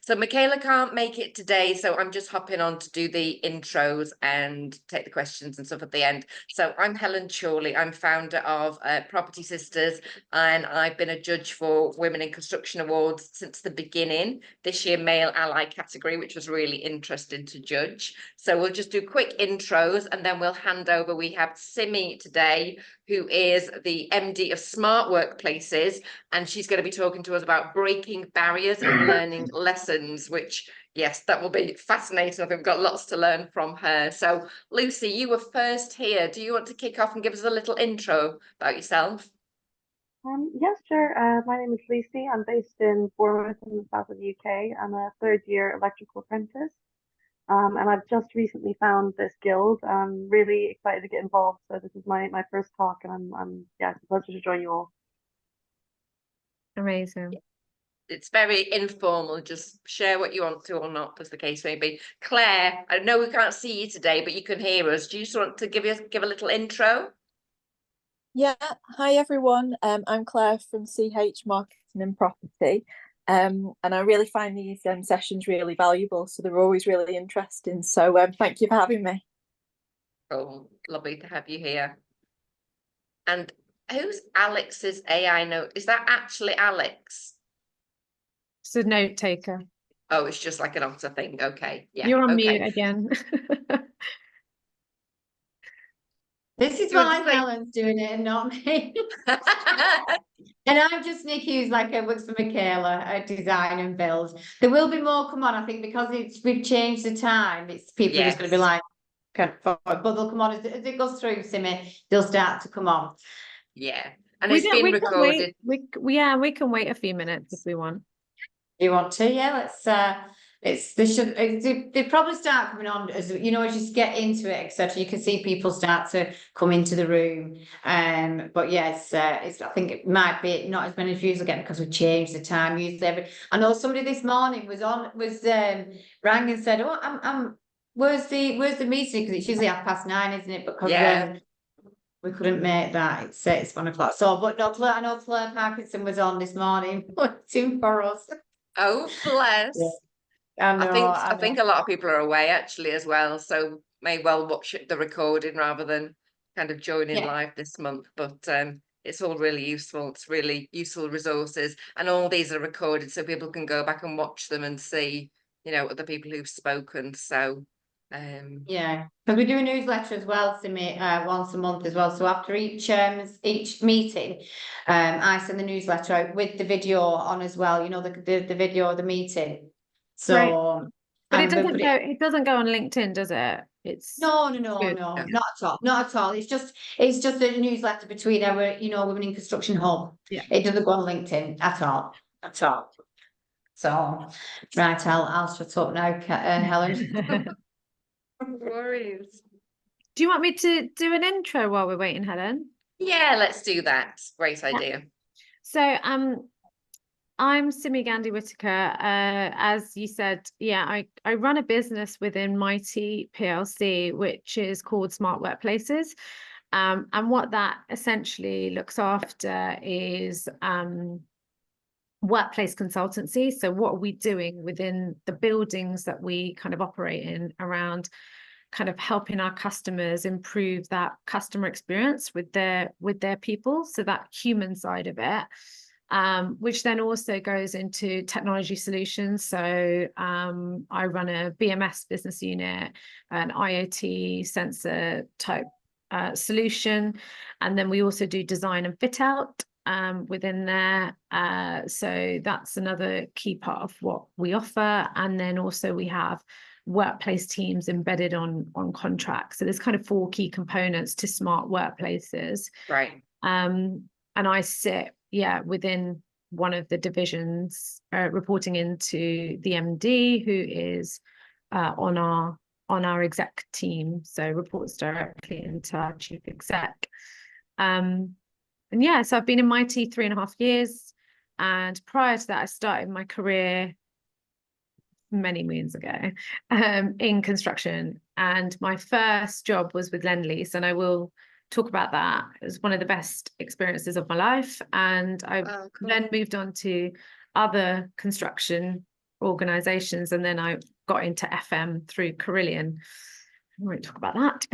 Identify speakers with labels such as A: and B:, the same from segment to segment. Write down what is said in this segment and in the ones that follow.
A: So Michaela can't make it today, so I'm just hopping on to do the intros and take the questions and stuff at the end. So I'm Helen Chorley. I'm founder of Property Sisters, and I've been a judge for Women in Construction Awards since the beginning. This year, male ally category, which was really interesting to judge. So we'll just do quick intros and then we'll hand over. We have Simi today, who is the MD of Smart Workplaces, and she's going to be talking to us about breaking barriers and learning lessons, which, yes, that will be fascinating. I think we've got lots to learn from her. So, Lucy, you were first here. Do you want to kick off and give us a little intro about yourself?
B: Yes, sure. My name is Lucy. I'm based in Bournemouth in the south of the UK. I'm a third-year electrical apprentice. And I've just recently found this guild. I'm really excited to get involved. So this is my first talk, and yeah, it's a pleasure to join you all.
C: Amazing.
A: It's very informal. Just share what you want to or not, as the case may be. Claire, I know we can't see you today, but you can hear us. Do you just want to give a little intro?
D: Yeah, hi everyone. I'm Claire from CH Marketing and Property. And I really find these sessions really valuable, so they're always really interesting. So thank you for having me.
A: Oh, lovely to have you here. And who's Alex's AI note? Is that actually Alex?
C: It's a note taker.
A: Oh, it's just like an otter thing. Okay, yeah.
C: You're on
A: okay.
C: mute again.
E: This is why Helen's doing it and not me. And I'm just Nikki, who's works for Michaela at design and build. There will be more come on, I think, because we've changed the time. It's people are just going to be like, but they'll come on as it goes through, Simi. They'll start to come on.
A: Yeah, and it's been recorded.
C: We can wait a few minutes if we want.
E: You want to? Yeah, they probably start coming on as as you get into it, etc. You can see people start to come into the room. But yes, I think it might be not as many views again because we've changed the time. I know somebody this morning rang and said, "Oh, where's the meeting?" Because it's usually 9:30, isn't it? Because we couldn't make that. It's 1 o'clock. So, but no, I know Claire Parkinson was on this morning waiting for us.
A: Oh, bless.
E: Yeah.
A: I think a lot of people are away actually as well, so may well watch the recording rather than kind of joining live this month. But it's all really useful. It's really useful resources, and all these are recorded so people can go back and watch them and see, other people who've spoken. So
E: yeah, because we do a newsletter as well, Simi, once a month as well. So after each meeting, I send the newsletter out with the video on as well. The video of the meeting. So,
C: right. But it doesn't go on LinkedIn, does it? It's
E: no, not at all, not at all. It's just a newsletter between our, Women in Construction Hub.
C: Yeah,
E: it doesn't go on LinkedIn at all. So, right, I'll shut up now, Helen.
A: no worries.
C: Do you want me to do an intro while we're waiting, Helen?
A: Yeah, let's do that. Great idea.
C: So, I'm Simi Gandhi Whitaker. As you said, I run a business within Mitie PLC, which is called Smart Workplaces. And what that essentially looks after is workplace consultancy. So what are we doing within the buildings that we kind of operate in around kind of helping our customers improve that customer experience with their people, so that human side of it. Which then also goes into technology solutions. So I run a BMS business unit, an IoT sensor type solution, and then we also do design and fit out within there. So that's another key part of what we offer. And then also we have workplace teams embedded on contracts. So there's kind of 4 key components to smart workplaces.
A: Right.
C: And I sit within one of the divisions, reporting into the MD, who is on our exec team, so reports directly into our chief exec. So I've been in Mitie 3.5 years, and prior to that I started my career many moons ago in construction, and my first job was with Lend-Lease, and I will talk about that. It was one of the best experiences of my life, and I then moved on to other construction organizations, and then I got into FM through Carillion. I won't talk about that,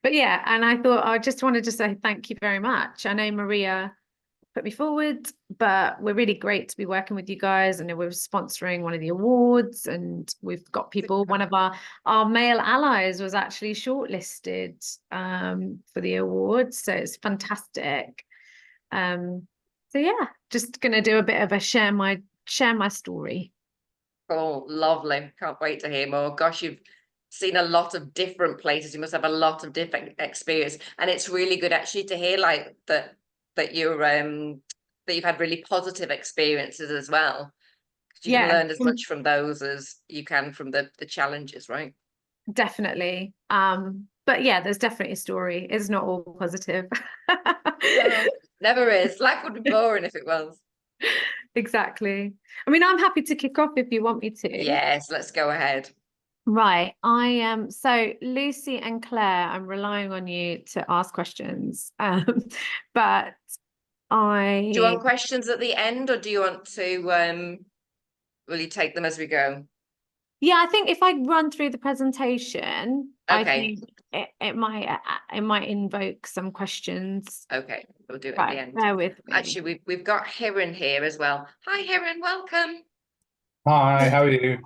C: but yeah, and I thought I just wanted to say thank you very much. I know Maria put me forward, but we're really great to be working with you guys. I know we're sponsoring one of the awards, and we've got people, one of our male allies was actually shortlisted for the awards, so it's fantastic. So yeah, just gonna do a bit of a share my story.
A: Oh, lovely. Can't wait to hear more. Gosh, you've seen a lot of different places. You must have a lot of different experience. And it's really good actually to hear like that you're that you've had really positive experiences as well. You can learn as much from those as you can from the challenges, right?
C: Definitely. But yeah, there's definitely a story. It's not all positive.
A: No, never is. Life would be boring if it was.
C: Exactly. I mean, I'm happy to kick off if you want me to.
A: Yes, let's go ahead.
C: Right. I am so Lucy and Claire, I'm relying on you to ask questions. But
A: Do you want questions at the end, or do you want to will you take them as we go?
C: Yeah, I think if I run through the presentation, I
A: Okay.
C: think it might invoke some questions.
A: Okay, we'll do it at
C: Right,
A: the end.
C: bear with me.
A: Actually, we've got Hiran here as well. Hi, Hiran, welcome.
F: Hi, how are you?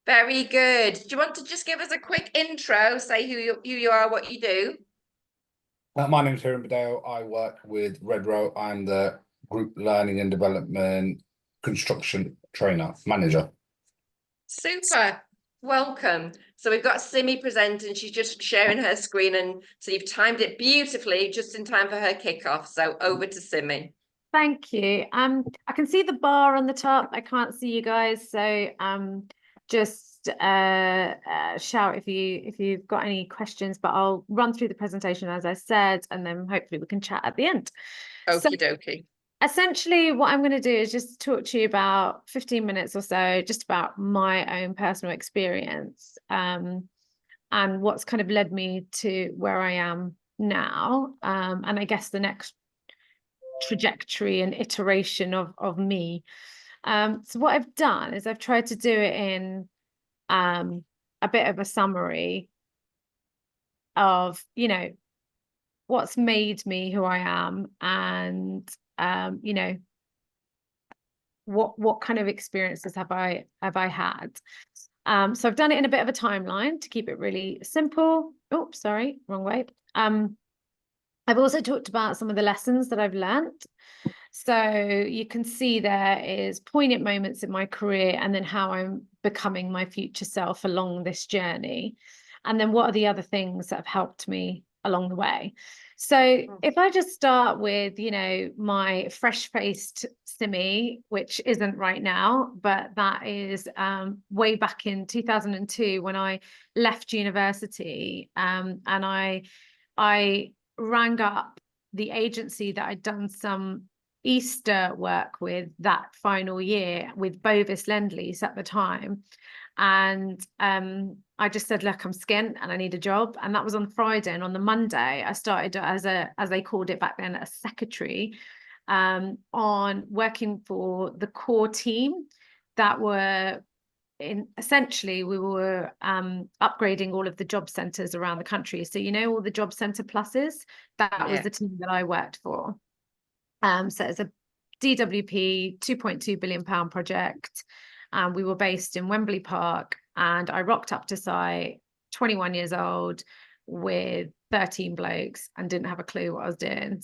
A: Very good. Do you want to just give us a quick intro, say who you are, what you do?
F: My name is Hiram Badale. I work with Redrow. I'm the Group Learning and Development Construction Trainer Manager.
A: Super. Welcome. So we've got Simi presenting. She's just sharing her screen, and so you've timed it beautifully just in time for her kickoff. So over to Simi.
C: Thank you. I can see the bar on the top. I can't see you guys, so just shout if you've got any questions, but I'll run through the presentation as I said, and then hopefully we can chat at the end.
A: Okie dokie.
C: Essentially, what I'm going to do is just talk to you about 15 minutes or so, just about my own personal experience, and what's kind of led me to where I am now, and I guess the next trajectory and iteration of me. So what I've done is I've tried to do it in a bit of a summary of, you know, what's made me who I am, and you know, what kind of experiences have I had. So I've done it in a bit of a timeline to keep it really simple. Oh, sorry, wrong way. I've also talked about some of the lessons that I've learned. So you can see there is poignant moments in my career, and then how I'm becoming my future self along this journey. And then what are the other things that have helped me along the way. So if I just start with, you know, my fresh-faced Simi, which isn't right now, but that is way back in 2002 when I left university, and I rang up the agency that I'd done some Easter work with that final year with Bovis Lend-Lease at the time. And I just said, look, I'm skint and I need a job. And that was on Friday. And on the Monday, I started as they called it back then, a secretary, on working for the core team that were essentially we were upgrading all of the job centres around the country. So, you know, all the job centre pluses, that was the team that I worked for. So it's a DWP £2.2 billion project. We were based in Wembley Park, and I rocked up to site 21 years old with 13 blokes and didn't have a clue what I was doing.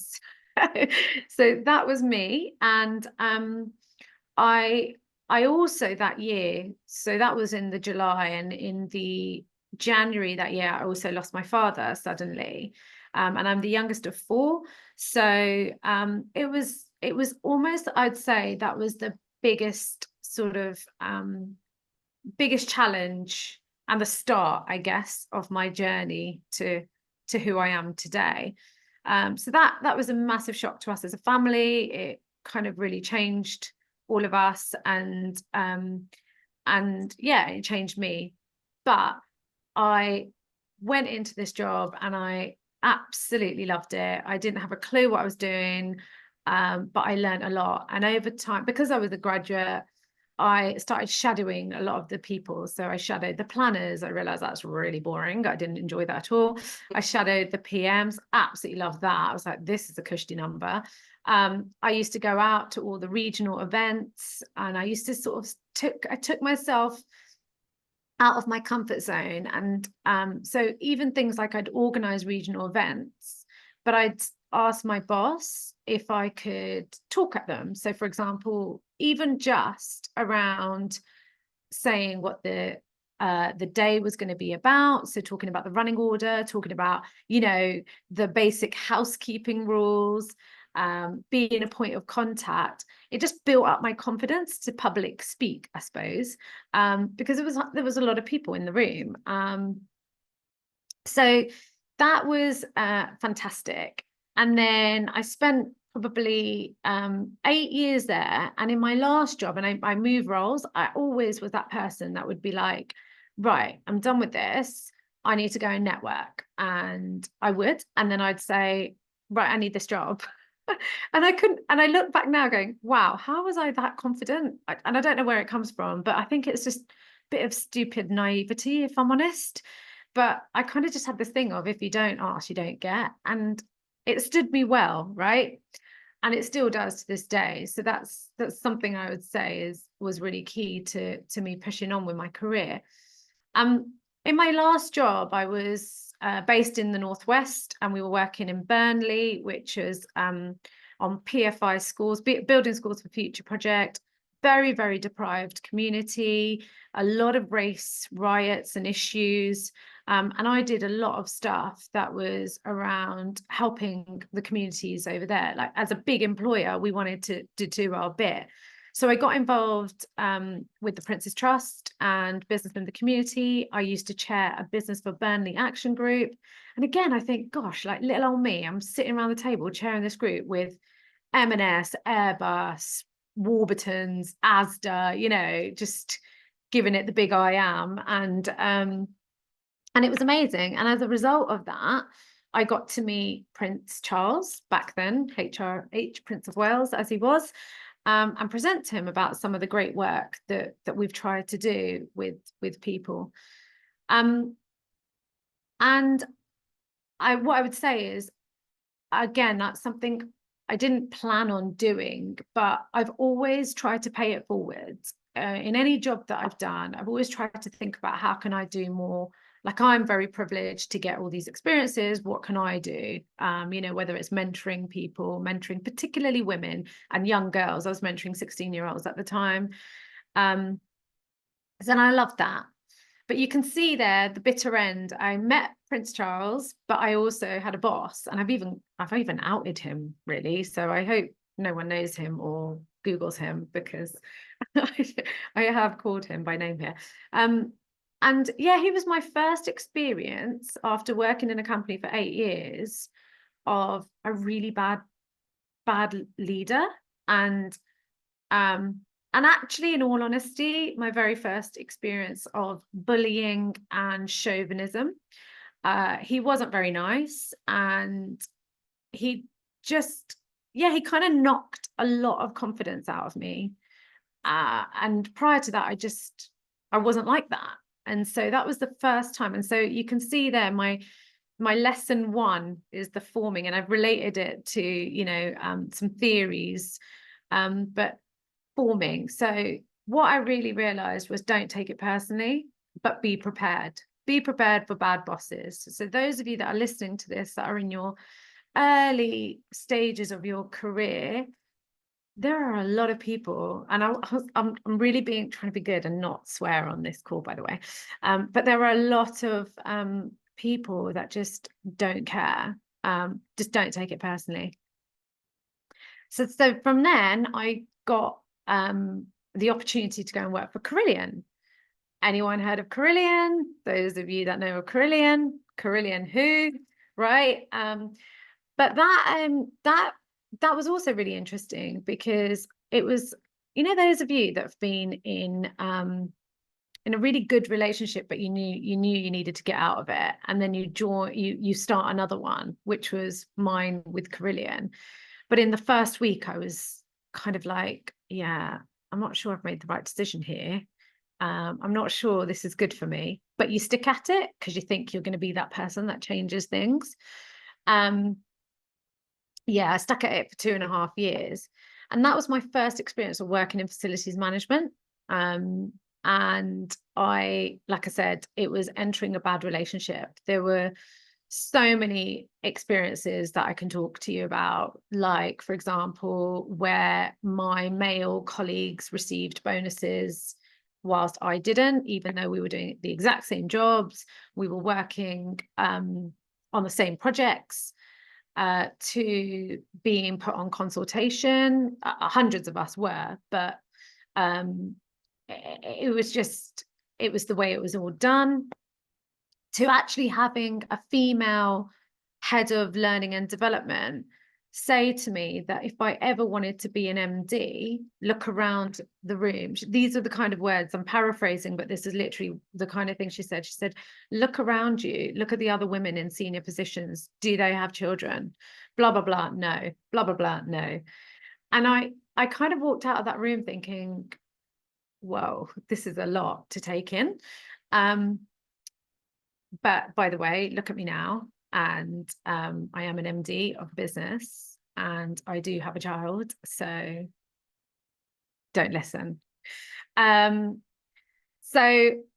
C: So that was me. And I also that year, so that was in the July, and in the January that year, I also lost my father suddenly. And I'm the youngest of four. So it was almost, I'd say that was the biggest sort of biggest challenge and the start, I guess, of my journey to who I am today. So that was a massive shock to us as a family. It kind of really changed all of us, and yeah, it changed me. But I went into this job and I absolutely loved it. I didn't have a clue what I was doing, but I learned a lot. And over time, because I was a graduate, I started shadowing a lot of the people. So I shadowed the planners. I realized that's really boring. I didn't enjoy that at all. I shadowed the PMs, absolutely loved that. I was like, this is a cushy number. I used to go out to all the regional events, and I used to sort of took myself out of my comfort zone. And so even things like I'd organize regional events, but I'd ask my boss if I could talk at them. So for example, even just around saying what the day was going to be about. So talking about the running order, talking about, you know, the basic housekeeping rules, being a point of contact. It just built up my confidence to public speak, I suppose, because there was a lot of people in the room. So that was fantastic. And then I spent probably 8 years there. And in my last job, and I moved roles, I always was that person that would be like, right, I'm done with this. I need to go and network. And I would. And then I'd say, right, I need this job. And I couldn't. And I look back now going, wow, how was I that confident? And I don't know where it comes from, but I think it's just a bit of stupid naivety, if I'm honest. But I kind of just had this thing of, if you don't ask, you don't get. And it stood me well, right? And it still does to this day. So that's something I would say was really key to me pushing on with my career. In my last job, I was based in the Northwest, and we were working in Burnley, which was on PFI schools, building schools for future project. Very, very deprived community, a lot of race riots and issues. And I did a lot of stuff that was around helping the communities over there. Like, as a big employer, we wanted to do our bit. So I got involved with the Prince's Trust and business in the community. I used to chair a Business for Burnley action group. And again, I think, gosh, like little old me, I'm sitting around the table chairing this group with M&S, Airbus, Warburton's, Asda, you know, just giving it the big I am. And it was amazing. And as a result of that, I got to meet Prince Charles, back then, HRH, Prince of Wales, as he was, and present to him about some of the great work that we've tried to do with people. And what I would say is, again, that's something I didn't plan on doing, but I've always tried to pay it forward. In any job that I've done, I've always tried to think about, how can I do more? Like, I'm very privileged to get all these experiences. What can I do? You know, whether it's mentoring people, mentoring particularly women and young girls. I was mentoring 16-year-olds at the time. So I loved that. But you can see there the bitter end. I met Prince Charles, but I also had a boss, and I've even outed him, really. So I hope no one knows him or Googles him, because I have called him by name here. And yeah, he was my first experience after working in a company for 8 years of a really bad leader. And actually, in all honesty, my very first experience of bullying and chauvinism. He wasn't very nice, and he kind of knocked a lot of confidence out of me. And prior to that, I wasn't like that. And so that was the first time. And so you can see there, my lesson 1 is the forming, and I've related it to, you know, some theories, but forming. So what I really realized was, don't take it personally, but be prepared. Be prepared for bad bosses. So those of you that are listening to this, that are in your early stages of your career, there are a lot of people, and I'm really trying to be good and not swear on this call, by the way. But there are a lot of people that just don't care. Just don't take it personally. So from then, I got the opportunity to go and work for Carillion. Anyone heard of Carillion? Those of you that know of Carillion who, right? But that was also really interesting, because it was, you know, those of you that have been in a really good relationship, but you knew you needed to get out of it, and then you start another one, which was mine with Carillion. But in the first week, I was kind of like, yeah, I'm not sure I've made the right decision here. I'm not sure this is good for me, but you stick at it because you think you're going to be that person that changes things. Yeah, I stuck at it for 2.5 years. And that was my first experience of working in facilities management. And I, like I said, it was entering a bad relationship. There were so many experiences that I can talk to you about, like, for example, where my male colleagues received bonuses whilst I didn't, even though we were doing the exact same jobs, we were working on the same projects, to being put on consultation. Hundreds of us were, but it was the way it was all done, to actually having a female head of learning and development say to me that if I ever wanted to be an MD, look around the room. These are the kind of words, I'm paraphrasing, but this is literally the kind of thing she said. She said, look around you, look at the other women in senior positions. Do they have children? Blah, blah, blah, no. Blah, blah, blah, no. And I kind of walked out of that room thinking, whoa, this is a lot to take in. But by the way, look at me now. And I am an MD of business and I do have a child. So don't listen. So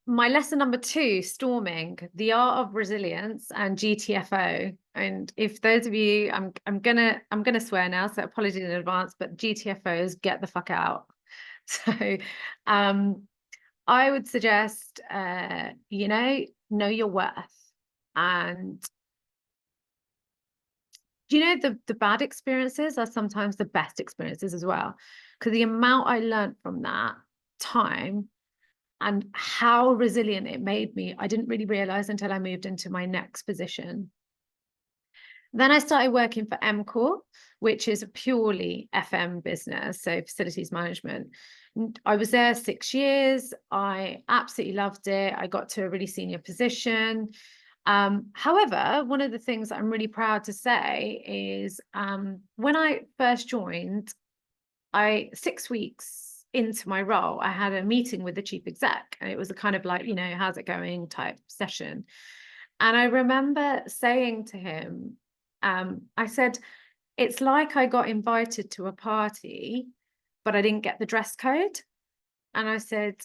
C: my lesson number 2, storming, the art of resilience and GTFO. And if those of you, I'm gonna swear now, so apologies in advance, but GTFOs, get the fuck out. So I would suggest, know your worth. And the bad experiences are sometimes the best experiences as well, because the amount I learned from that time and how resilient it made me, I didn't really realize until I moved into my next position. Then I started working for MCOR, which is a purely FM business, so facilities management. I was there 6 years. I absolutely loved it. I got to a really senior position. However, one of the things that I'm really proud to say is when I first joined, 6 weeks into my role, I had a meeting with the chief exec, and it was a kind of like, how's it going type session. And I remember saying to him, I said, it's like I got invited to a party, but I didn't get the dress code. And I said,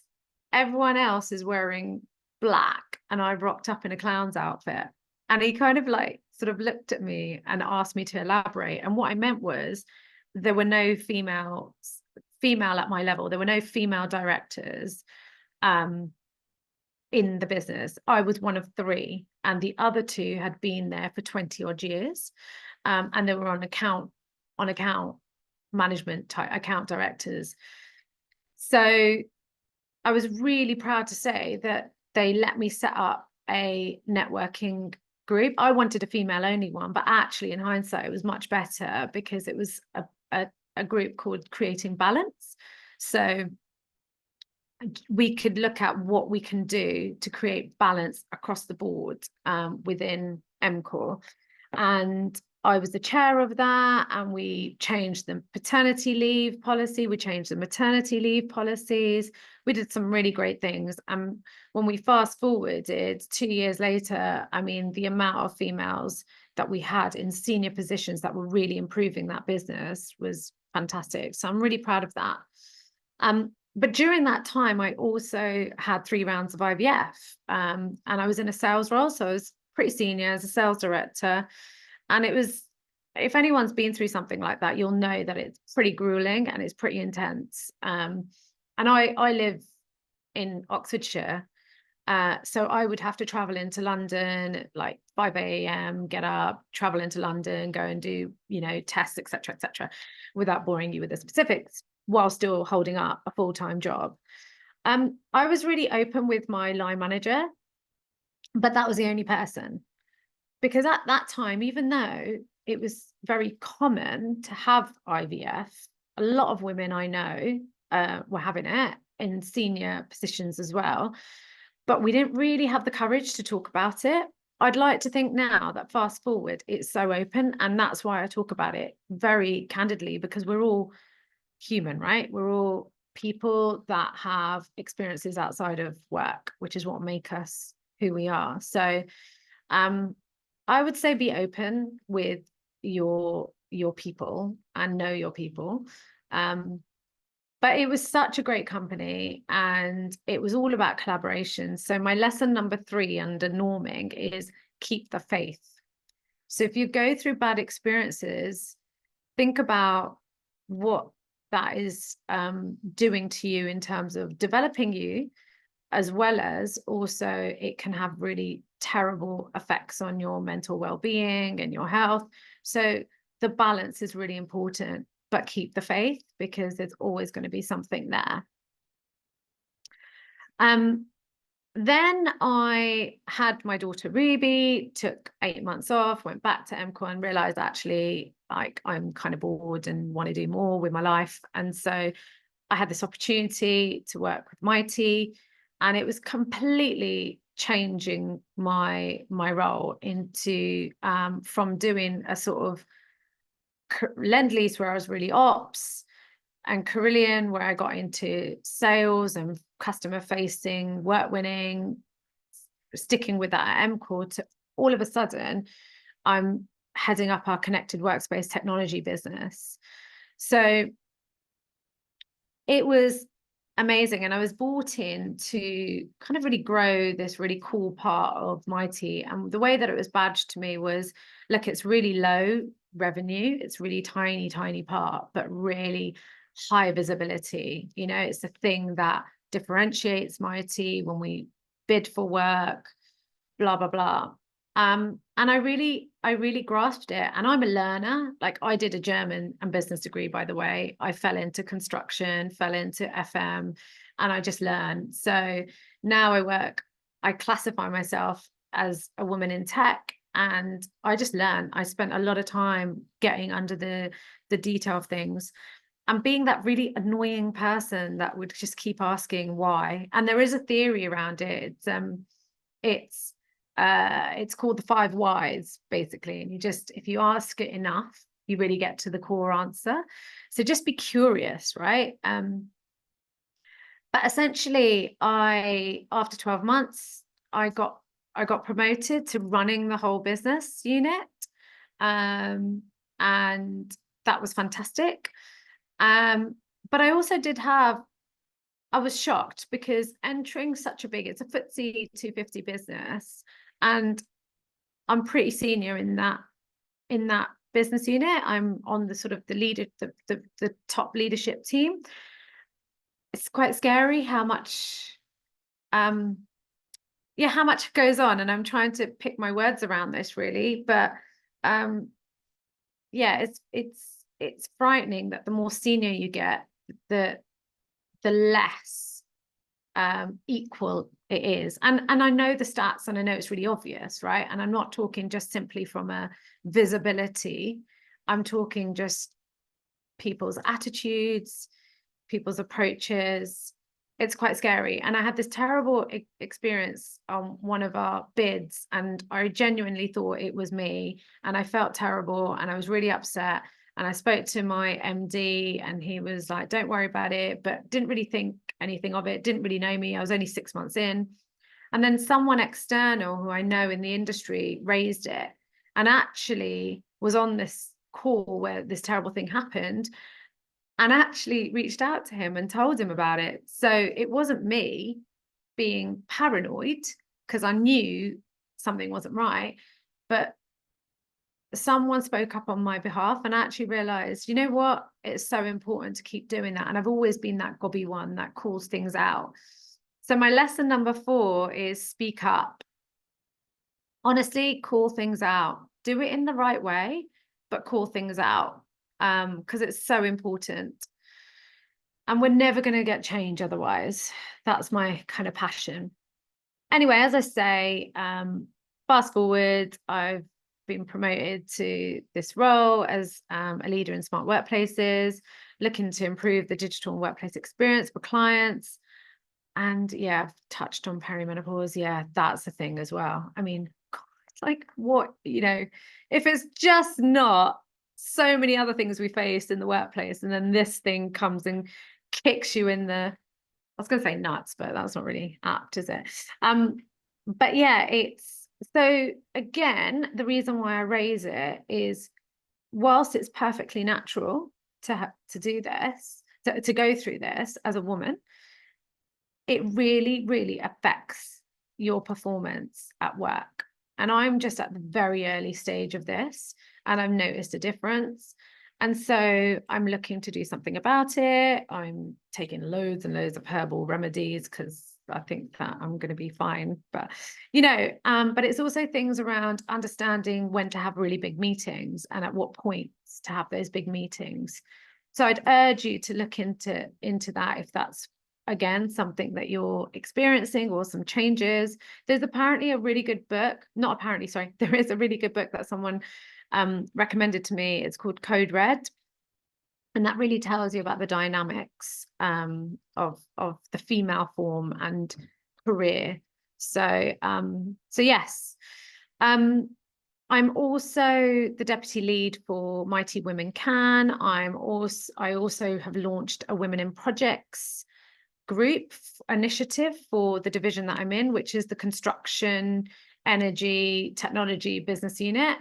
C: everyone else is wearing black and I rocked up in a clown's outfit. And he kind of like sort of looked at me and asked me to elaborate. And what I meant was there were no female at my level. There were no female directors in the business. I was one of 3, and the other 2 had been there for 20 odd years. And they were on account management type account directors. So I was really proud to say that they let me set up a networking group. I wanted a female only one, but actually in hindsight, it was much better because it was a group called Creating Balance. So we could look at what we can do to create balance across the board within MCOR. And I was the chair of that, and we changed the paternity leave policy. We changed the maternity leave policies. We did some really great things. And when we fast forwarded 2 years later, I mean, the amount of females that we had in senior positions that were really improving that business was fantastic. So I'm really proud of that. But during that time, I also had 3 rounds of IVF, and I was in a sales role. So I was pretty senior as a sales director. And it was, if anyone's been through something like that, you'll know that it's pretty grueling and it's pretty intense. And I live in Oxfordshire. So I would have to travel into London, like 5 a.m., get up, travel into London, go and do, tests, et cetera, without boring you with the specifics, while still holding up a full-time job. I was really open with my line manager, but that was the only person. Because at that time, even though it was very common to have IVF, a lot of women I know were having it in senior positions as well. But we didn't really have the courage to talk about it. I'd like to think now that fast forward, it's so open. And that's why I talk about it very candidly, because we're all human, right? We're all people that have experiences outside of work, which is what make us who we are. So I would say be open with your people and know your people. But it was such a great company, and it was all about collaboration. So my lesson number 3 under norming is keep the faith. So if you go through bad experiences, think about what that is doing to you in terms of developing you, as well as also it can have really terrible effects on your mental well-being and your health. So the balance is really important, but keep the faith, because there's always going to be something there. Then I had my daughter Ruby, took 8 months off, went back to MCOR and realized actually like I'm kind of bored and want to do more with my life. And so I had this opportunity to work with Mitie, and it was completely changing my role into from doing a sort of Lend-Lease where I was really ops, and Carillion where I got into sales and customer facing, work winning, sticking with that at MCOR, to all of a sudden I'm heading up our connected workspace technology business. So it was amazing, and I was brought in to kind of really grow this really cool part of Mitie. And the way that it was badged to me was, look, it's really low revenue, it's really tiny part, but really high visibility. You know, it's the thing that differentiates Mitie when we bid for work, blah blah blah. And I really grasped it. And I'm a learner. Like, I did a German and business degree, by the way. I fell into construction, fell into FM, and I just learned. So now I classify myself as a woman in tech, and I just learn. I spent a lot of time getting under the detail of things, and being that really annoying person that would just keep asking why. And there is a theory around it. It's called the 5 whys, basically. And if you ask it enough, you really get to the core answer. So just be curious, right? But essentially, after 12 months, I got promoted to running the whole business unit. And that was fantastic. But I also I was shocked, because entering such it's a FTSE 250 business, and I'm pretty senior in that business unit. I'm on the sort of the top leadership team. It's quite scary how much how much goes on, and I'm trying to pick my words around this really, but it's frightening that the more senior you get, the less equal it is. And I know the stats, and I know it's really obvious, right? And I'm not talking just simply from a visibility. I'm talking just people's attitudes, people's approaches. It's quite scary. And I had this terrible experience on one of our bids, and I genuinely thought it was me, and I felt terrible, and I was really upset. And I spoke to my MD, and he was like, don't worry about it, but didn't really think anything of it, didn't really know me. I was only 6 months in. And then someone external who I know in the industry raised it, and actually was on this call where this terrible thing happened, and actually reached out to him and told him about it. So it wasn't me being paranoid, because I knew something wasn't right, but someone spoke up on my behalf, and I actually realized, you know what, it's so important to keep doing that. And I've always been that gobby one that calls things out. So my lesson number 4 is speak up. Honestly, call things out. Do it in the right way, but call things out, because it's so important. And we're never going to get change otherwise. That's my kind of passion. Anyway, as I say, fast forward, I've been promoted to this role as a leader in smart workplaces, looking to improve the digital workplace experience for clients. And yeah, I've touched on perimenopause. Yeah, that's the thing as well. I mean, it's like, what, if it's just not so many other things we face in the workplace, and then this thing comes and kicks you in the, I was going to say nuts, but that's not really apt, is it? But yeah, it's, so again, the reason why I raise it is, whilst it's perfectly natural to do this, to go through this as a woman, it really, really affects your performance at work. And I'm just at the very early stage of this, and I've noticed a difference. And so I'm looking to do something about it. I'm taking loads and loads of herbal remedies because I think that I'm going to be fine. But, you know, but it's also things around understanding when to have really big meetings and at what points to have those big meetings. So I'd urge you to look into that if that's, again, something that you're experiencing or some changes. There's apparently a really good book, not apparently, sorry, there is a really good book that someone recommended to me. It's called Code Red. And that really tells you about the dynamics of the female form and career. So, so yes. I'm also the deputy lead for Mitie Women Can. I also have launched a Women in Projects group initiative for the division that I'm in, which is the construction, energy, technology business unit,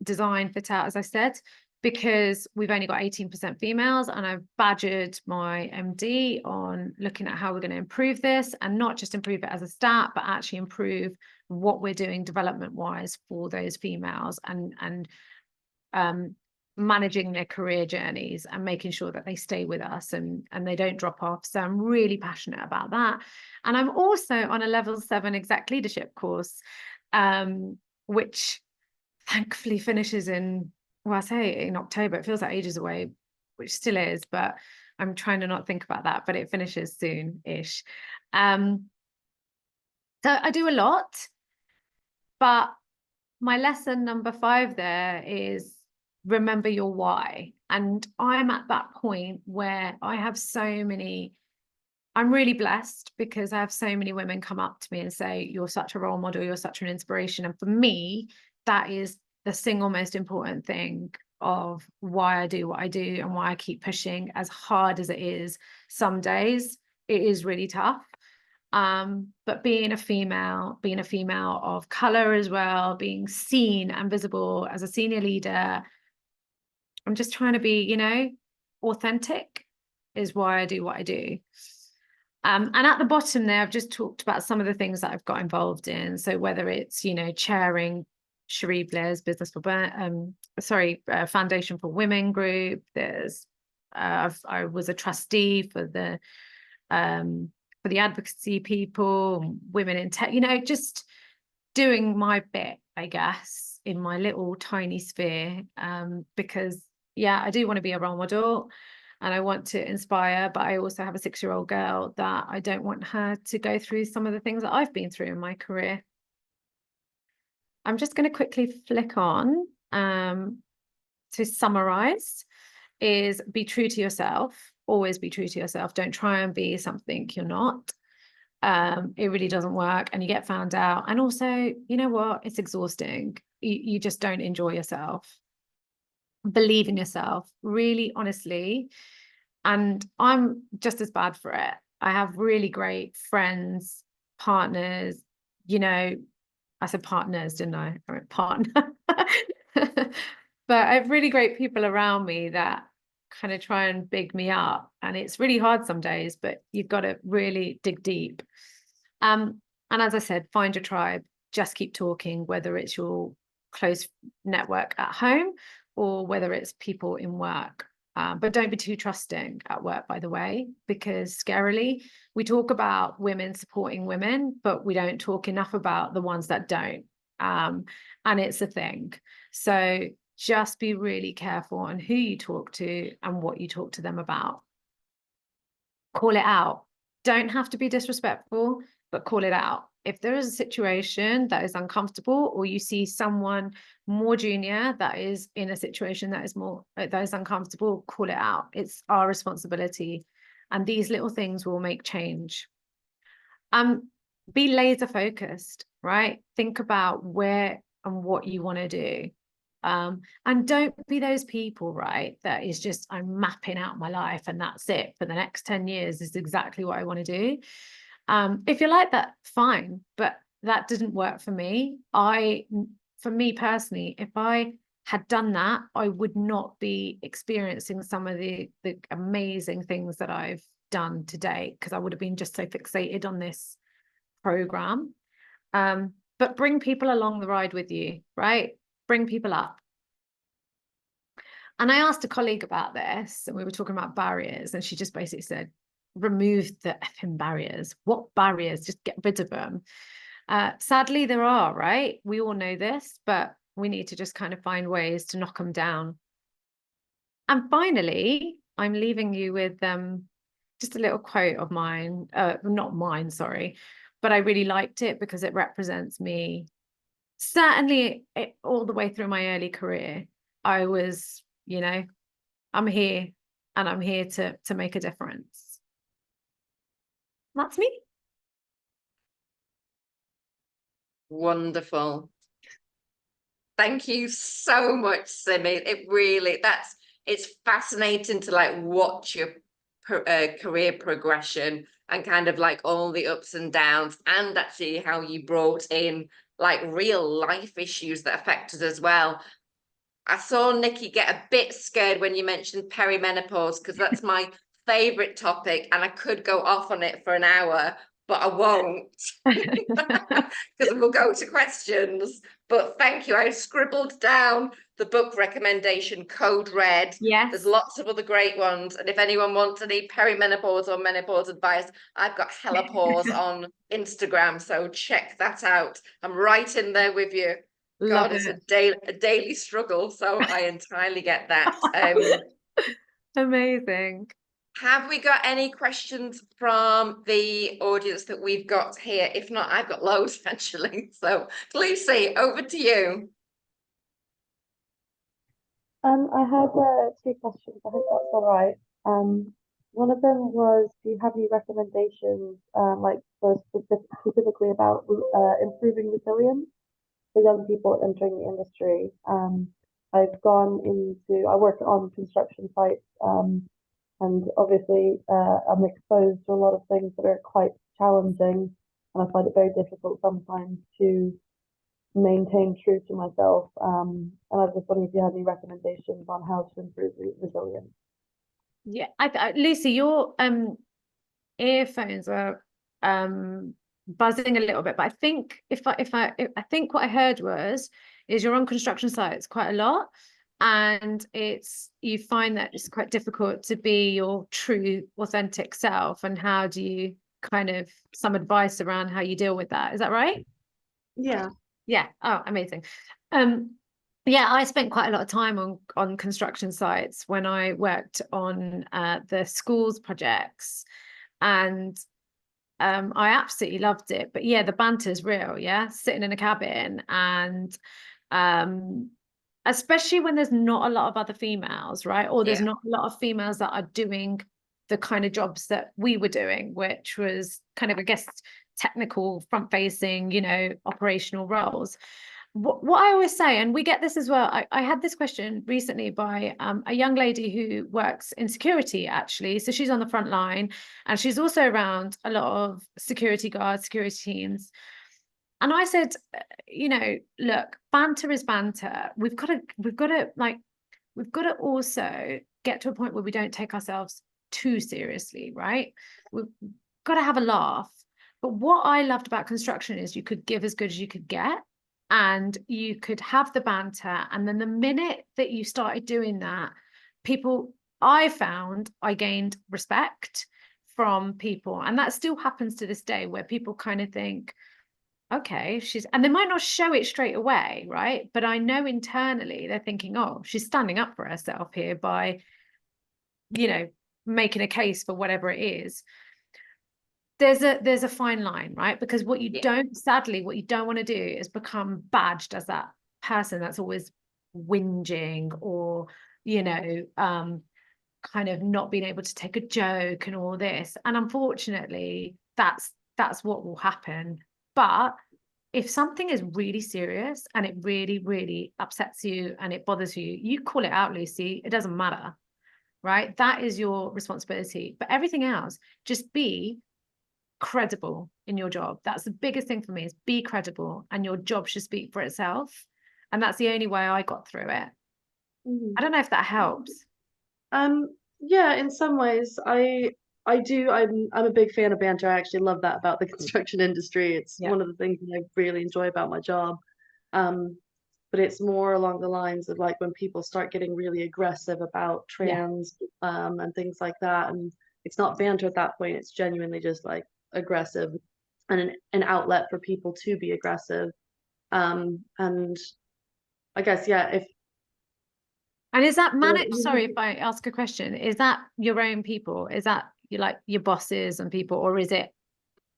C: design, fit out, as I said, because we've only got 18% females, and I've badgered my MD on looking at how we're going to improve this, and not just improve it as a stat, but actually improve what we're doing development wise for those females, and managing their career journeys and making sure that they stay with us and they don't drop off. So I'm really passionate about that. And I'm also on a level 7 exec leadership course, which thankfully finishes in, well, I say in October, it feels like ages away, which still is, but I'm trying to not think about that, but it finishes soon-ish. So I do a lot, but my lesson number 5 there is remember your why. And I'm at that point where I have so many, I'm really blessed because I have so many women come up to me and say, you're such a role model, you're such an inspiration. And for me, that is the single most important thing of why I do what I do and why I keep pushing, as hard as it is. Some days it is really tough. But being a female of color as well, being seen and visible as a senior leader, I'm just trying to be, you know, authentic is why I do what I do. And at the bottom there, I've just talked about some of the things that I've got involved in. So whether it's, you know, chairing Cherie Blair's Business for Foundation for Women group. There's I was a trustee for the Advocacy People, Women in Tech, you know, just doing my bit, I guess, in my little tiny sphere, because yeah, I do want to be a role model and I want to inspire, but I also have a 6-year-old girl that I don't want her to go through some of the things that I've been through in my career. I'm just going to quickly flick on to summarize, is be true to yourself. Always be true to yourself. Don't try and be something you're not. It really doesn't work and you get found out. And also, you know what? It's exhausting. You just don't enjoy yourself. Believe in yourself, really, honestly. And I'm just as bad for it. I have really great friends, partners, you know, I said partners, didn't I? I meant partner. But I have really great people around me that kind of try and big me up. And it's really hard some days, but you've got to really dig deep. And as I said, find your tribe, just keep talking, whether it's your close network at home or whether it's people in work. But don't be too trusting at work, by the way, because scarily, we talk about women supporting women, but we don't talk enough about the ones that don't. And it's a thing. So just be really careful on who you talk to and what you talk to them about. Call it out. Don't have to be disrespectful, but call it out. If there is a situation that is uncomfortable, or you see someone more junior that is in a situation that is uncomfortable, call it out. It's our responsibility. And these little things will make change. Be laser focused, right? Think about where and what you want to do. And don't be those people, right, that is just, I'm mapping out my life and that's it for the next 10 years is exactly what I want to do. If you're like that, fine, but that didn't work for me. For me personally, if I had done that, I would not be experiencing some of the amazing things that I've done today, because I would have been just so fixated on this program. But bring people along the ride with you, right? Bring people up. And I asked a colleague about this, and we were talking about barriers, and she just basically said, remove the effing barriers. What barriers? Just get rid of them. Sadly, there are, right? We all know this, but we need to just kind of find ways to knock them down. And finally, I'm leaving you with just a little quote of mine, not mine, sorry, but I really liked it because it represents me. Certainly all the way through my early career, I was, you know, I'm here and I'm here to make a difference. That's me.
A: Wonderful. Thank you so much, Simi. It's fascinating to like watch your career progression and kind of like all the ups and downs, and actually how you brought in like real life issues that affected as well. I saw Nikki get a bit scared when you mentioned perimenopause, because that's my favorite topic and I could go off on it for an hour, but I won't, because we'll go to questions. But thank you. I scribbled down the book recommendation, Code Red.
C: Yes.
A: There's lots of other great ones. And if anyone wants any perimenopause or menopause advice, I've got Hellapause on Instagram. So check that out. I'm right in there with you.
C: Love
A: God, it's
C: it.
A: a daily struggle. So I entirely get that.
C: Amazing.
A: Have we got any questions from the audience that we've got here? If not, I've got loads actually. So Lucy, over to you.
B: I had 2 questions. I hope that's all right. One of them was, do you have any recommendations, like specifically about improving resilience for young people entering the industry? I work on construction sites, and obviously I'm exposed to a lot of things that are quite challenging, and I find it very difficult sometimes to maintain true to myself. And I was just wondering if you had any recommendations on how to improve resilience.
C: Yeah, Lucy, your earphones are buzzing a little bit, but I think I think what I heard is you're on construction sites quite a lot, and you find that it's quite difficult to be your true authentic self, and how do you kind of some advice around how you deal with that? Is that right?
B: Yeah.
C: Yeah. Oh, amazing. Yeah, I spent quite a lot of time on construction sites when I worked on the schools projects, and I absolutely loved it. But yeah, the banter's real. Yeah, sitting in a cabin, and especially when there's not a lot of other females, right? Or there's not a lot of females that are doing the kind of jobs that we were doing, which was kind of, I guess, technical, front-facing, you know, operational roles. What I always say, and we get this as well, I had this question recently by a young lady who works in security, actually. So she's on the front line, and she's also around a lot of security guards, security teams. And I said, you know, look, banter is banter. We've got to also get to a point where we don't take ourselves too seriously, right? We've got to have a laugh. But what I loved about construction is you could give as good as you could get, and you could have the banter. And then the minute that you started doing that, I found I gained respect from people. And that still happens to this day, where people kind of think, okay, and they might not show it straight away, right? But I know internally they're thinking, oh, she's standing up for herself here by, you know, making a case for whatever it is. There's a fine line, right? Because what you don't want to do is become badged as that person that's always whinging, or, you know, kind of not being able to take a joke and all this. And unfortunately, that's what will happen. But if something is really serious and it really, really upsets you and it bothers you, you call it out, Lucy. It doesn't matter, right? That is your responsibility. But everything else, just be credible in your job. That's the biggest thing for me, is be credible, and your job should speak for itself. And that's the only way I got through it. I don't know if that helps.
B: Yeah, in some ways, I do. I'm a big fan of banter. I actually love that about the construction industry. It's
C: Yeah.
B: one of the things that I really enjoy about my job. But it's more along the lines of like when people start getting really aggressive about trans, and things like that. And it's not banter at that point. It's genuinely just like aggressive and an outlet for people to be aggressive. And I guess, yeah, if
C: And is that managed? Sorry if I ask a question. Is that your own people? Is that you like your bosses and people, or is it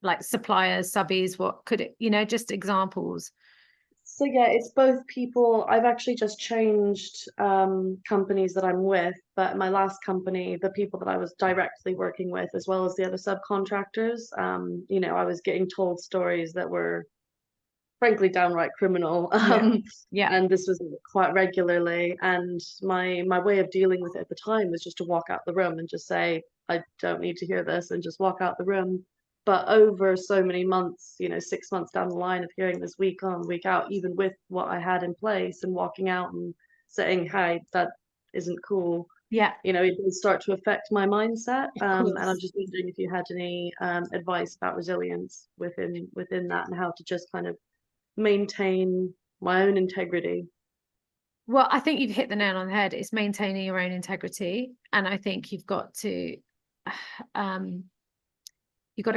C: like suppliers, subbies? What could it, just examples?
B: So yeah, it's both people. I've actually just changed companies that I'm with, but my last company, the people that I was directly working with, as well as the other subcontractors, I was getting told stories that were frankly downright criminal.
C: Yeah.
B: And this was quite regularly. And my way of dealing with it at the time was just to walk out the room and just say, I don't need to hear this, and just walk out the room. But over so many months, 6 months down the line of hearing this week on, week out, even with what I had in place and walking out and saying, hey, that isn't cool.
C: Yeah.
B: It did start to affect my mindset. And I'm just wondering if you had any advice about resilience within that, and how to just kind of maintain my own integrity.
C: Well, I think you've hit the nail on the head. It's maintaining your own integrity. And I think you've got to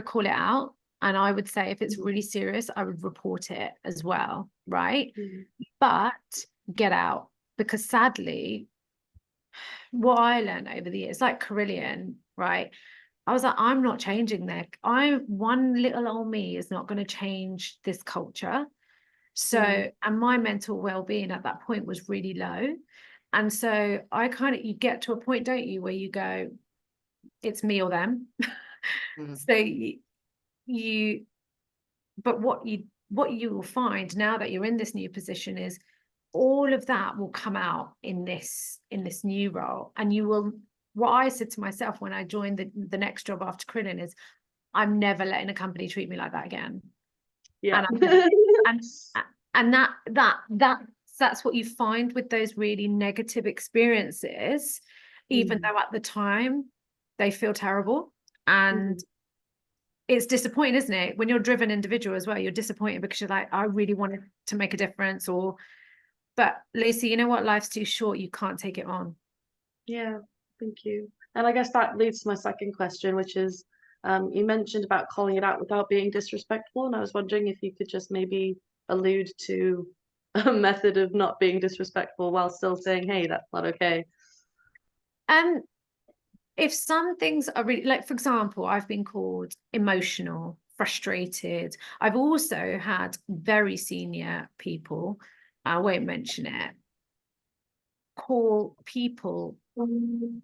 C: call it out. And I would say if it's really serious, I would report it as well, right? But get out, because sadly, what I learned over the years, like Carillion, right? I was like, I'm not changing that. One little old me is not going to change this culture. So, and my mental well-being at that point was really low. And so you get to a point, don't you, where you go, it's me or them. So but what you will find now that you're in this new position is all of that will come out in this new role. And what I said to myself when I joined the next job after Carillion is, I'm never letting a company treat me like that again.
B: Yeah.
C: And that's what you find with those really negative experiences, even though at the time they feel terrible. And it's disappointing, isn't it? When you're a driven individual as well, you're disappointed because you're like, I really wanted to make a difference. But Lucy, you know what? Life's too short. You can't take it on.
B: Yeah, thank you. And I guess that leads to my second question, which is, you mentioned about calling it out without being disrespectful. And I was wondering if you could just maybe allude to a method of not being disrespectful while still saying, hey, that's not okay.
C: If some things are really, like, for example, I've been called emotional, frustrated. I've also had very senior people, I won't mention it, call people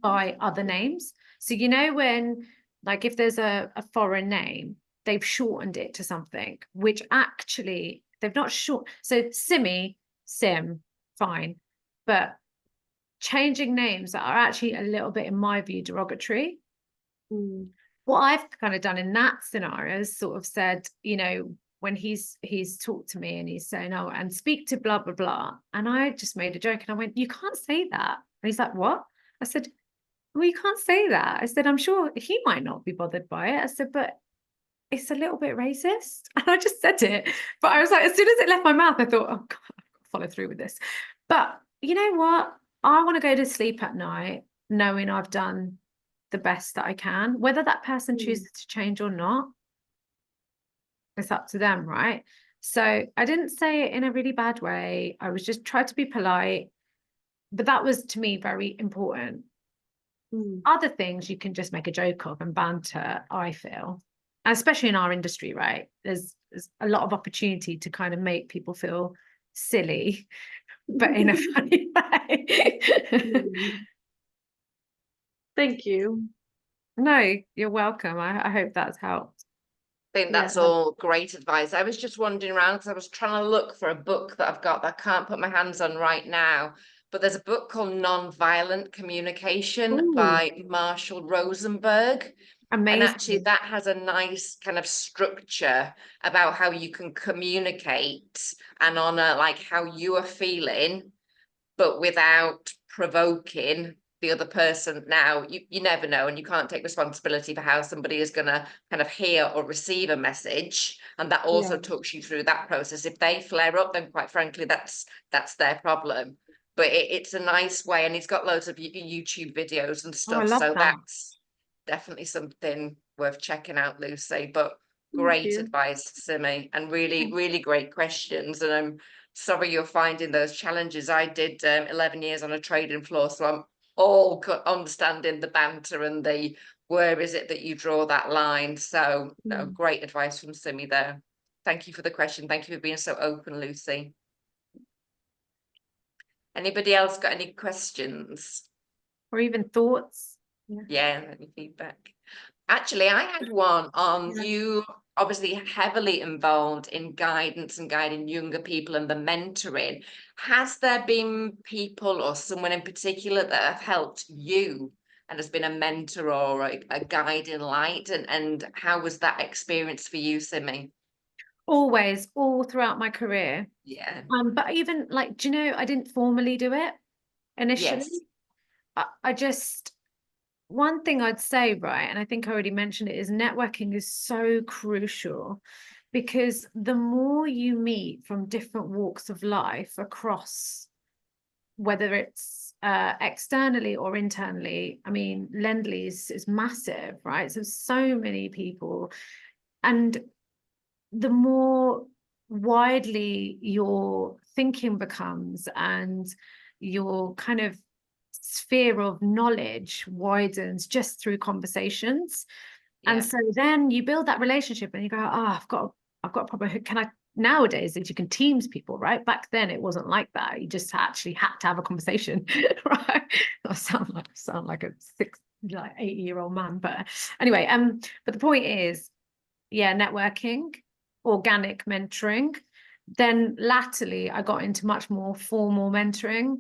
C: by other names. So, when, like, if there's a foreign name, they've shortened it to something, which actually they've not short. So Simi, Sim, fine. But changing names that are actually a little bit, in my view, derogatory. What I've kind of done in that scenario is sort of said, when he's talked to me and he's saying, oh, and speak to blah, blah, blah. And I just made a joke and I went, you can't say that. And he's like, what? I said, well, you can't say that. I said, I'm sure he might not be bothered by it. I said, but it's a little bit racist. And I just said it. But I was like, as soon as it left my mouth, I thought, oh, God, I've got to follow through with this. But you know what? I want to go to sleep at night knowing I've done the best that I can. Whether that person chooses to change or not, it's up to them, right? So I didn't say it in a really bad way. I was just trying to be polite. But that was, to me, very important. Other things you can just make a joke of and banter, I feel. And especially in our industry, right? There's a lot of opportunity to kind of make people feel silly, but in a funny way.
B: Thank you.
C: No, you're welcome. I hope that's helped.
A: think that's all great advice. I was just wandering around because I was trying to look for a book that I've got that I can't put my hands on right now. But there's a book called Non-Violent Communication by Marshall Rosenberg.
C: Amazing.
A: And actually that has a nice kind of structure about how you can communicate and honor like how you are feeling, but without provoking the other person. Now, you never know, and you can't take responsibility for how somebody is going to kind of hear or receive a message. And that also talks you through that process. If they flare up, then quite frankly, that's their problem. But it's a nice way, and he's got loads of YouTube videos and stuff.
C: I love
A: so
C: that.
A: That's definitely something worth checking out, Lucy. But great advice, Simi, and really, really great questions. And I'm sorry you're finding those challenges. I did 11 years on a trading floor, so I'm all understanding the banter and the where is it that you draw that line. So no, great advice from Simi there. Thank you for the question. Thank you for being so open, Lucy. Anybody else got any questions?
C: Or even thoughts?
A: Yeah, any feedback? Actually, I had one on you obviously heavily involved in guidance and guiding younger people and the mentoring. Has there been people or someone in particular that have helped you and has been a mentor or a guiding light? And how was that experience for you, Simi?
C: Always, all throughout my career.
A: Yeah.
C: But even like, do you know, I didn't formally do it initially.
A: Yes.
C: I just, one thing I'd say, right, and I think I already mentioned it, is networking is so crucial, because the more you meet from different walks of life across, whether it's externally or internally, I mean, Lend-Lease is massive, right? So many people, and the more widely your thinking becomes and your kind of sphere of knowledge widens just through conversations. And so then you build that relationship and you go, oh, I've got a problem. Can I, nowadays you can Teams people, right? Back then it wasn't like that. You just actually had to have a conversation, right? I sound like a 8-year-old man, but anyway, but the point is, networking, organic mentoring. Then latterly I got into much more formal mentoring,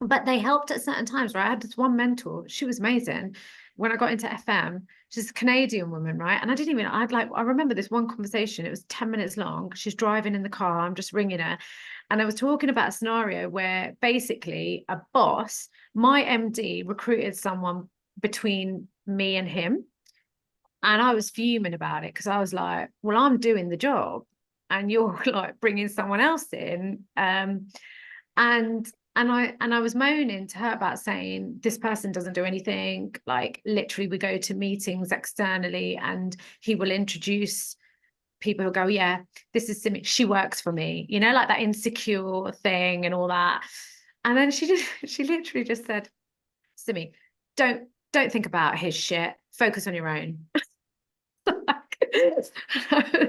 C: but they helped at certain times, right? I had this one mentor, she was amazing. When I got into FM, she's a Canadian woman, right? And I remember this one conversation, it was 10 minutes long. She's driving in the car, I'm just ringing her. And I was talking about a scenario where basically a boss, my MD, recruited someone between me and him. And I was fuming about it because I was like, well, I'm doing the job and you're like bringing someone else in. And I was moaning to her about saying this person doesn't do anything. Like literally we go to meetings externally and he will introduce people who go, yeah, this is Simi, she works for me, you know, like that insecure thing and all that. And then she literally just said, Simi, don't think about his shit, focus on your own.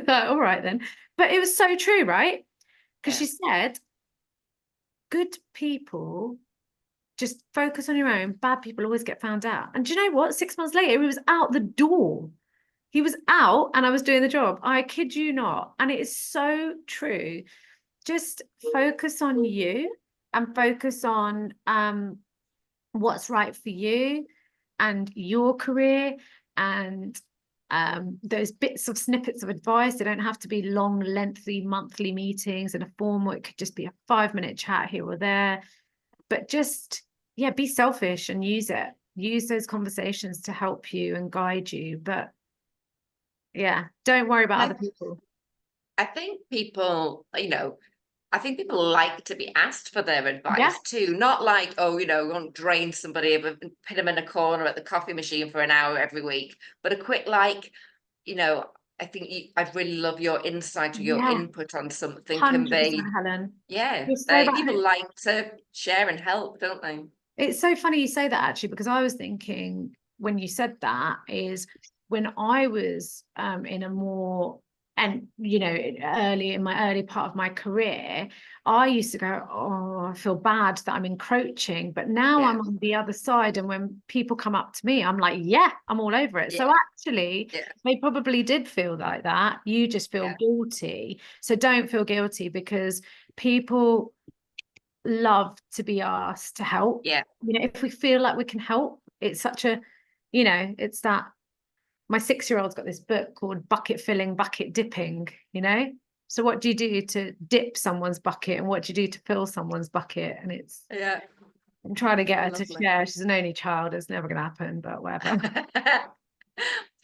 C: All right then. But it was so true, right? Because she said, good people just focus on your own, bad people always get found out. And do you know what? 6 months later, he was out the door. He was out and I was doing the job. I kid you not. And it is so true. Just focus on you and focus on what's right for you and your career, and those bits of snippets of advice. They don't have to be long, lengthy monthly meetings in a formal. It could just be a 5-minute chat here or there, but just be selfish and use those conversations to help you and guide you. But don't worry about other people.
A: I think people, I think people like to be asked for their advice too, not like, oh, won't drain somebody and put them in a corner at the coffee machine for an hour every week, but a quick I think I'd really love your insight or your input on something.
C: 100%,
A: can be
C: Helen.
A: people like to share and help, don't they?
C: It's so funny you say that, actually, because I was thinking when you said that is when I was in a more and you know, early in my early part of my career, I used to go, oh, I feel bad that I'm encroaching, but now I'm on the other side, and when people come up to me, I'm like, yeah, I'm all over it. So actually they probably did feel like that. You just feel guilty. So don't feel guilty, because people love to be asked to help. You know, if we feel like we can help, it's such a, you know, it's that. My 6-year-old's got this book called Bucket Filling, Bucket Dipping, you know? So what do you do to dip someone's bucket, and what do you do to fill someone's bucket? And it's, I'm trying to get her to share. She's an only child. It's never going to happen, but whatever.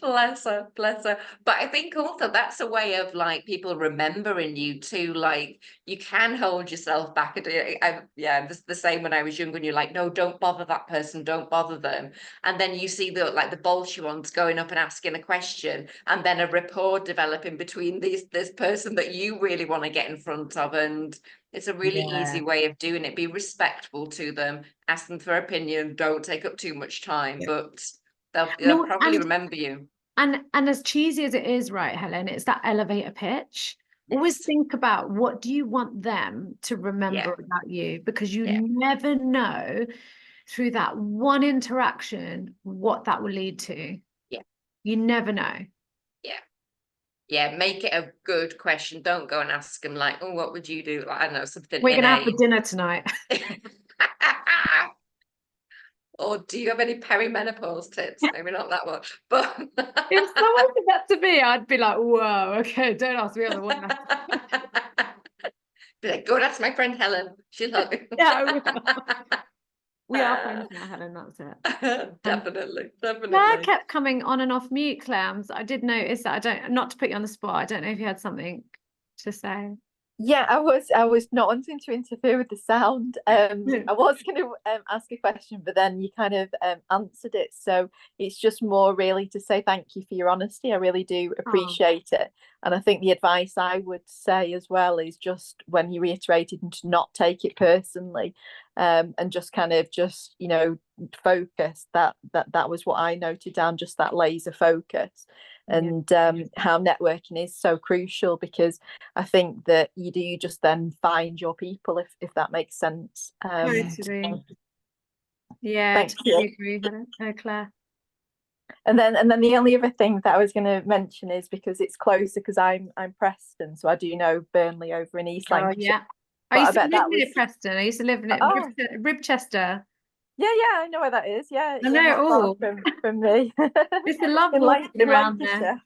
A: Bless her, bless her. But I think also that's a way of like people remembering you too. Like you can hold yourself back. This the same when I was younger, and you're like, no, don't bother that person, don't bother them. And then you see the like the bolshy ones going up and asking a question, and then a rapport developing between this person that you really want to get in front of. And it's a really easy way of doing it. Be respectful to them, ask them for opinion, don't take up too much time, but they'll probably remember you.
C: And as cheesy as it is, right, Helen, it's that elevator pitch. Always think about, what do you want them to remember about you? Because you never know through that one interaction what that will lead to. You never know.
A: Make it a good question. Don't go and ask them like, oh, what would you do? Like, I don't know, something.
C: We're gonna have for dinner tonight.
A: Or do you have any perimenopause tips? Maybe not that one, but
C: if someone said that to me, I'd be like, whoa, okay, don't ask me on the one.
A: Be like, go and ask my friend Helen. She'll help you.
C: We are friends now, Helen, that's it.
A: Definitely.
C: Claire kept coming on and off mute, Claire. I did notice that. Not to put you on the spot, I don't know if you had something to say.
D: Yeah, I was not wanting to interfere with the sound. I was going to ask a question, but then you kind of answered it. So it's just more really to say thank you for your honesty. I really do appreciate it. And I think the advice I would say as well is just when you reiterated and to not take it personally, and just kind of just, you know, focus. That was what I noted down, just that laser focus. And how networking is so crucial, because I think that you do just then find your people, if that makes sense.
C: Totally. Yeah, totally agree, Claire.
D: And then the only other thing that I was going to mention is, because it's closer, because I'm Preston, so I do know Burnley over in East Lancashire.
C: I used to live near Preston. I used to live in Ribchester.
D: Yeah, I know where that is. Yeah,
C: I know it all
D: from me.
C: It's a love walking around there.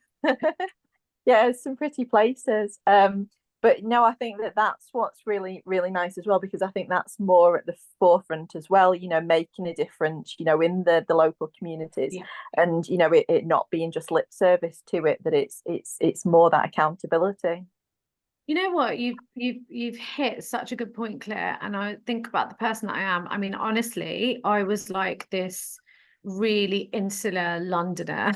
D: Yeah, it's some pretty places. But no, I think that's what's really, really nice as well, because I think that's more at the forefront as well, you know, making a difference, you know, in the local communities, and, you know, it not being just lip service to it, that it's more that accountability.
C: You know what, you've hit such a good point, Claire, and I think about the person that I am. I mean, honestly, I was like this really insular Londoner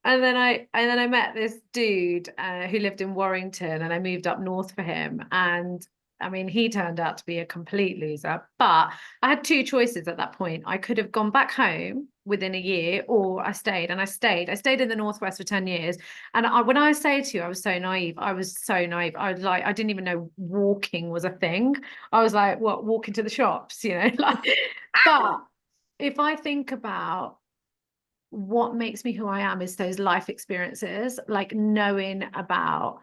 C: and then I met this dude who lived in Warrington, and I moved up north for him, and I mean, he turned out to be a complete loser. But I had two choices at that point. I could have gone back home within a year, or I stayed in the Northwest for 10 years. And when I say to you, I was so naive. I I didn't even know walking was a thing. I was like, what, walking to the shops, you know? Like, but if I think about what makes me who I am, is those life experiences, like knowing about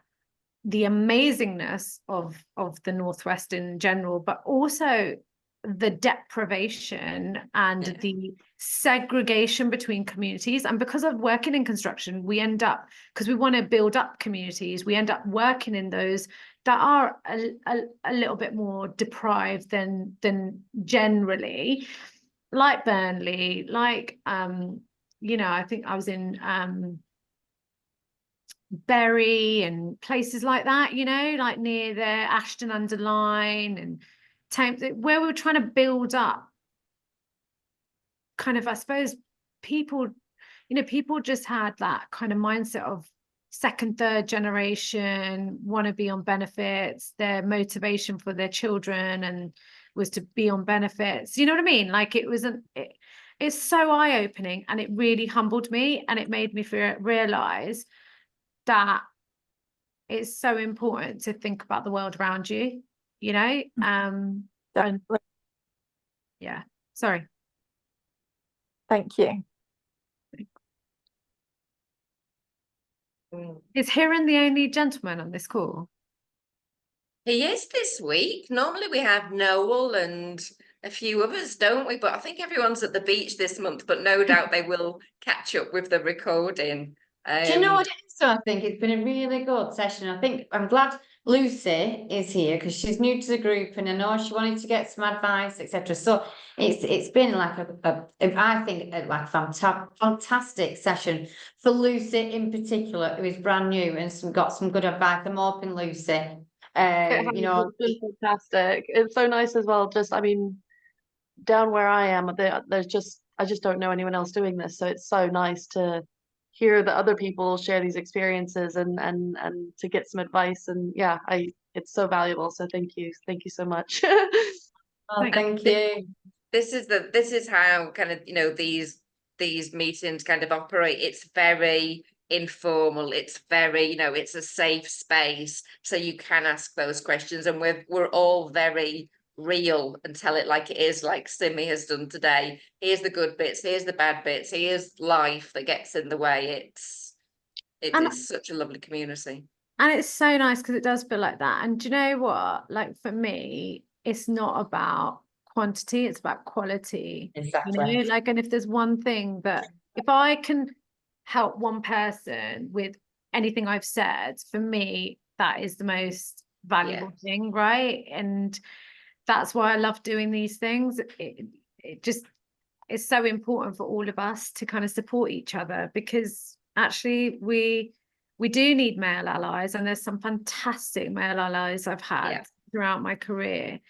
C: the amazingness of the Northwest in general, but also the deprivation and the segregation between communities. And because of working in construction, we end up, because we want to build up communities, we end up working in those that are a little bit more deprived than generally, like Burnley, like you know, I think I was in Bury and places like that, you know, like near the Ashton under Line and Thames, where we were trying to build up kind of, I suppose, people, you know, people just had that kind of mindset of second, third generation, want to be on benefits, their motivation for their children and was to be on benefits. You know what I mean? Like it's so eye-opening, and it really humbled me, and it made me realize that it's so important to think about the world around you, you know, and yeah, sorry.
D: Thank you.
C: Is Hiran the only gentleman on this call?
A: He is this week. Normally we have Noel and a few others, don't we? But I think everyone's at the beach this month, but no doubt they will catch up with the recording.
E: Do you know what it is? So I think it's been a really good session. I think I'm glad Lucy is here because she's new to the group and I know she wanted to get some advice, etc. So it's been like I think like fantastic session for Lucy in particular, who is brand new and got some good advice. I'm hoping Lucy. You know,
B: It's been fantastic. It's so nice as well. Just, I mean, down where I am, I just don't know anyone else doing this. So it's so nice to hear that other people share these experiences and to get some advice. And yeah, it's so valuable. So thank you so much.
E: thank you.
A: This is how kind of, you know, these meetings kind of operate. It's very informal, it's very, you know, it's a safe space, so you can ask those questions, and we're all very real and tell it like it is, like Simi has done today. Here's the good bits, here's the bad bits, here's life that gets in the way. It is such a lovely community.
C: And it's so nice because it does feel like that. And do you know what? Like for me, it's not about quantity, it's about quality.
E: Exactly.
C: You know? Like, and if there's one thing that if I can help one person with anything I've said, for me, that is the most valuable thing, right? And that's why I love doing these things. It just is so important for all of us to kind of support each other, because actually we do need male allies, and there's some fantastic male allies I've had throughout my career.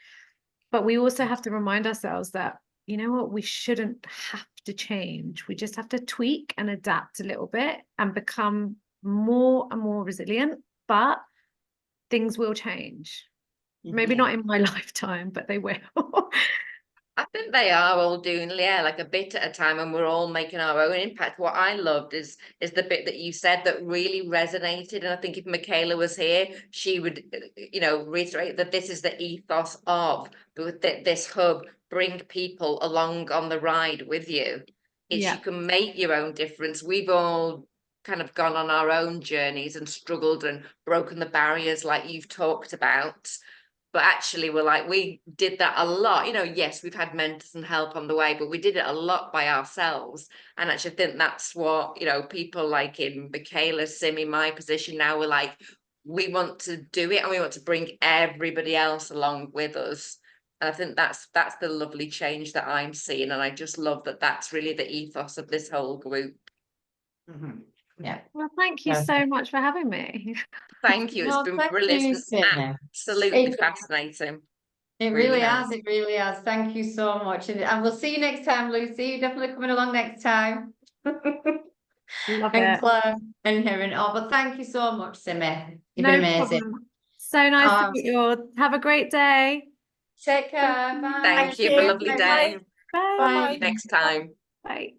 C: But we also have to remind ourselves that, you know what, we shouldn't have to change. We just have to tweak and adapt a little bit and become more and more resilient. But things will change. Maybe not in my lifetime, but they will.
A: I think they are all doing, like a bit at a time, and we're all making our own impact. What I loved is the bit that you said that really resonated, and I think if Michaela was here, she would, you know, reiterate that this is the ethos of this hub. Bring people along on the ride with you. You can make your own difference. We've all kind of gone on our own journeys and struggled and broken the barriers like you've talked about. But actually we did that a lot, you know. Yes, we've had mentors and help on the way, but we did it a lot by ourselves. And actually I think that's what, you know, people like in Michaela, Simi, my position now, we're like, we want to do it and we want to bring everybody else along with us. And I think that's the lovely change that I'm seeing, and I just love that that's really the ethos of this whole group.
E: Yeah.
C: Well, thank you so much for having me.
A: Thank you. It's been brilliant. It's been absolutely fascinating.
E: It really has. It really has. Thank you so much. And we'll see you next time, Lucy. You're definitely coming along next time.
C: Love
E: and
C: it.
E: Claire and Hiran. Oh, but thank you so much, Simi. You've
C: No
E: been amazing.
C: problem. So nice to meet you all. Have a great day.
E: Take care. Bye.
A: Thank you. Have a lovely day.
C: Bye.
A: Bye. Next time.
C: Bye.